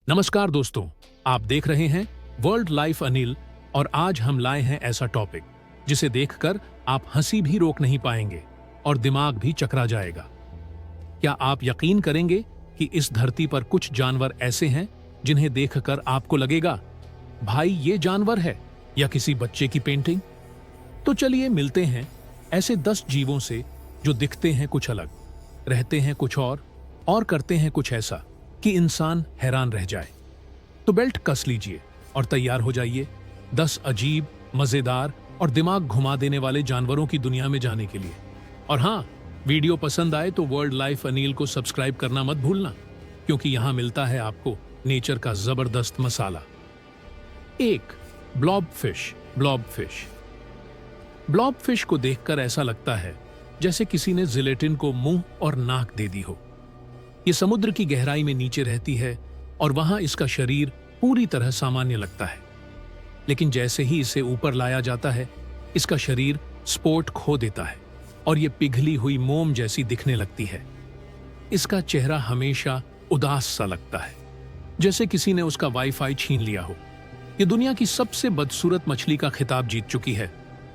नमस्कार दोस्तों, आप देख रहे हैं वर्ल्ड लाइफ अनिल और आज हम लाए हैं ऐसा टॉपिक जिसे देखकर आप हंसी भी रोक नहीं पाएंगे और दिमाग भी चकरा जाएगा। क्या आप यकीन करेंगे कि इस धरती पर कुछ जानवर ऐसे हैं जिन्हें देखकर आपको लगेगा भाई ये जानवर है या किसी बच्चे की पेंटिंग? तो चलिए मिलते हैं ऐसे 10 जीवों से जो दिखते हैं कुछ अलग, रहते हैं कुछ और करते हैं कुछ ऐसा कि इंसान हैरान रह जाए। तो बेल्ट कस लीजिए और तैयार हो जाइए 10 अजीब, मजेदार और दिमाग घुमा देने वाले जानवरों की दुनिया में जाने के लिए। और हाँ, वीडियो पसंद आए तो वर्ल्ड लाइफ अनिल को सब्सक्राइब करना मत भूलना, क्योंकि यहां मिलता है आपको नेचर का जबरदस्त मसाला। 1. Blob fish. ब्लॉब फिश को देखकर ऐसा लगता है जैसे किसी ने जिलेटिन को मुंह और नाक दे दी हो। ये समुद्र की गहराई में नीचे रहती है और वहां इसका शरीर पूरी तरह सामान्य लगता है, लेकिन जैसे ही इसे ऊपर लाया जाता है इसका शरीर स्पोर्ट खो देता है और ये पिघली हुई मोम जैसी दिखने लगती है। इसका चेहरा हमेशा उदास सा लगता है, जैसे किसी ने उसका वाईफाई छीन लिया हो। ये दुनिया की सबसे बदसूरत मछली का खिताब जीत चुकी है,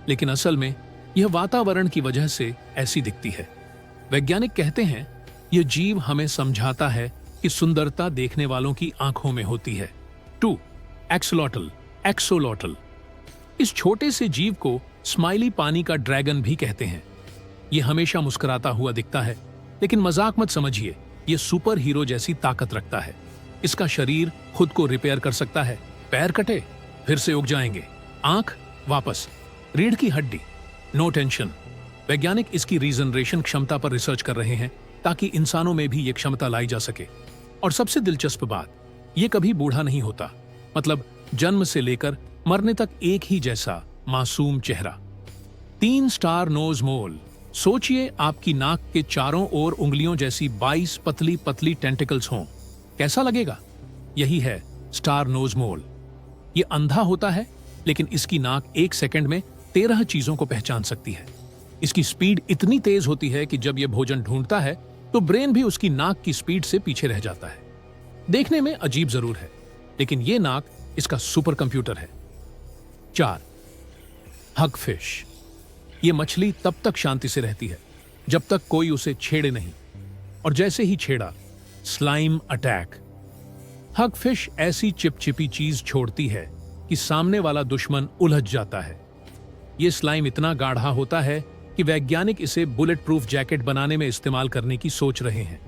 लेकिन असल में यह वातावरण की वजह से ऐसी दिखती है। वैज्ञानिक कहते हैं यह जीव हमें समझाता है कि सुंदरता देखने वालों की आंखों में होती है। 2. एक्सोलोटल। इस छोटे से जीव को स्माइली पानी का ड्रैगन भी कहते हैं। यह हमेशा मुस्कुराता हुआ दिखता है, लेकिन मजाक मत समझिए, यह सुपर हीरो जैसी ताकत रखता है। इसका शरीर खुद को रिपेयर कर सकता है, पैर कटे फिर से उग जाएंगे, आंख वापस, रीढ़ की हड्डी, नो टेंशन। वैज्ञानिक इसकी रीजनरेशन क्षमता पर रिसर्च कर रहे हैं ताकि इंसानों में भी ये क्षमता लाई जा सके। और सबसे दिलचस्प बात, ये कभी बूढ़ा नहीं होता, मतलब जन्म से लेकर मरने तक एक ही जैसा मासूम चेहरा। 3 स्टार नोज मोल। सोचिए आपकी नाक के चारों ओर उंगलियों जैसी 22 पतली पतली टेंटिकल्स हों, कैसा लगेगा? यही है स्टार नोज मोल। ये अंधा होता है, लेकिन इसकी नाक 1 सेकंड में 13 चीजों को पहचान सकती है। इसकी स्पीड इतनी तेज होती है कि जब यह भोजन ढूंढता है तो ब्रेन भी उसकी नाक की स्पीड से पीछे रह जाता है। देखने में अजीब जरूर है, लेकिन यह नाक इसका सुपर कंप्यूटर है। 4. हगफिश। यह मछली तब तक शांति से रहती है जब तक कोई उसे छेड़े नहीं, और जैसे ही छेड़ा, स्लाइम अटैक। हगफिश ऐसी चिपचिपी चीज छोड़ती है कि सामने वाला दुश्मन उलझ जाता है। यह स्लाइम इतना गाढ़ा होता है कि वैज्ञानिक इसे बुलेट प्रूफ जैकेट बनाने में इस्तेमाल करने की सोच रहे हैं।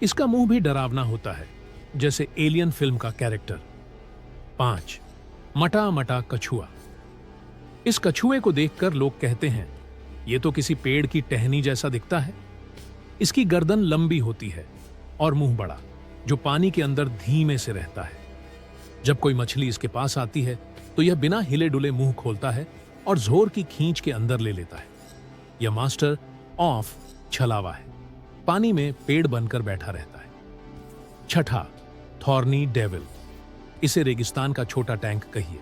इसका मुंह भी डरावना होता है, जैसे एलियन फिल्म का कैरेक्टर। 5. मटा मटा कछुआ। इस कछुए को देखकर लोग कहते हैं यह तो किसी पेड़ की टहनी जैसा दिखता है। इसकी गर्दन लंबी होती है और मुंह बड़ा, जो पानी के अंदर धीमे से रहता है। जब कोई मछली इसके पास आती है तो यह बिना हिले डुले मुंह खोलता है और जोर की खींच के अंदर ले लेता है। यह मास्टर ऑफ छलावा है, पानी में पेड़ बनकर बैठा रहता है। 6. Thorny devil. इसे रेगिस्तान का छोटा टैंक कहिए,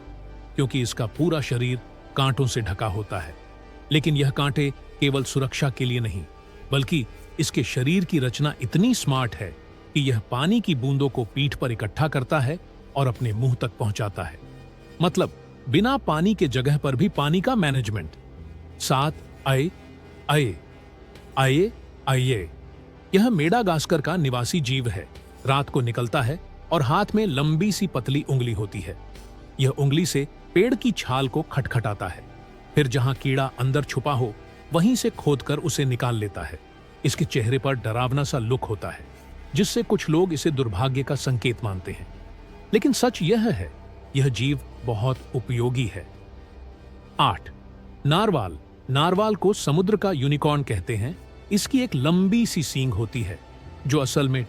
क्योंकि इसका पूरा शरीर कांटों से ढका होता है। लेकिन यह कांटे केवल सुरक्षा के लिए नहीं, बल्कि इसके शरीर की रचना इतनी स्मार्ट है कि यह पानी की बूंदों को पीठ पर इकट्ठा करता है और अपने मुंह तक पहुंचाता है। मतलब बिना पानी के जगह पर भी पानी का मैनेजमेंट। 7. आये। यह मेडागास्कर का निवासी जीव है। रात को निकलता है और हाथ में लंबी सी पतली उंगली होती है। यह उंगली से पेड़ की छाल को खटखटाता है, फिर जहां कीड़ा अंदर छुपा हो वहीं से खोदकर उसे निकाल लेता है। इसके चेहरे पर डरावना सा लुक होता है, जिससे कुछ लोग इसे दुर्भाग्य का संकेत मानते हैं, लेकिन सच यह है यह जीव बहुत उपयोगी है। 8. नारवाल को समुद्र का यूनिकॉर्न कहते हैं। इसकी एक लंबी सी सींग होती है, जो असल में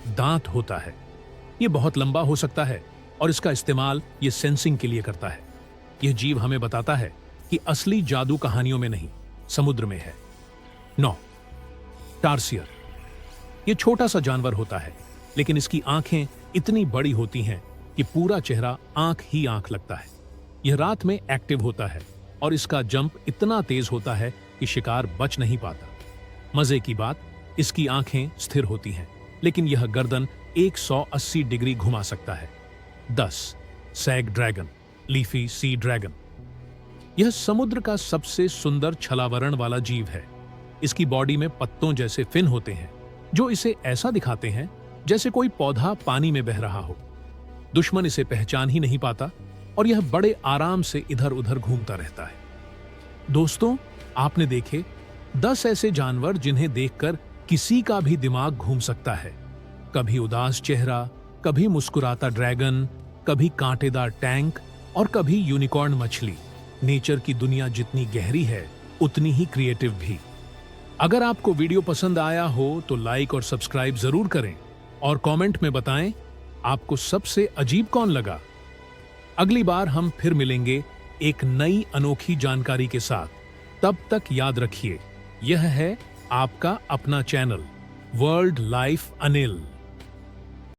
दांत होता है। यह बहुत लंबा हो सकता है और इसका इस्तेमाल यह सेंसिंग के लिए करता है। यह जीव हमें बताता है कि असली जादू कहानियों में नहीं, समुद्र में है। 9. टार्सियर। यह छोटा सा जानवर होता है, लेकिन इसकी आंखें इतनी बड़ी होती हैं कि पूरा चेहरा आंख ही आंख लगता है। यह रात में एक्टिव होता है और इसका जंप इतना तेज होता है कि शिकार बच नहीं पाता। मजे की बात, इसकी आंखें स्थिर होती हैं, लेकिन यह गर्दन 180 डिग्री घुमा सकता है। 10. सैग ड्रैगन, लीफी सी ड्रैगन। यह समुद्र का सबसे सुंदर छलावरण वाला जीव है। इसकी बॉडी में पत्तों जैसे फिन होते हैं जो इसे ऐसा दिखाते हैं जैसे कोई पौधा पानी में बह रहा हो। दुश्मन इसे पहचान ही नहीं पाता और यह बड़े आराम से इधर उधर घूमता रहता है। दोस्तों, आपने देखे 10 ऐसे जानवर जिन्हें देखकर किसी का भी दिमाग घूम सकता है। कभी उदास चेहरा, कभी मुस्कुराता ड्रैगन, कभी कांटेदार टैंक और कभी यूनिकॉर्न मछली। नेचर की दुनिया जितनी गहरी है उतनी ही क्रिएटिव भी। अगर आपको वीडियो पसंद आया हो तो लाइक और सब्सक्राइब जरूर करें और कमेंट में बताएं आपको सबसे अजीब कौन लगा। अगली बार हम फिर मिलेंगे एक नई अनोखी जानकारी के साथ। तब तक याद रखिए, यह है आपका अपना चैनल वर्ल्ड लाइफ अनिल।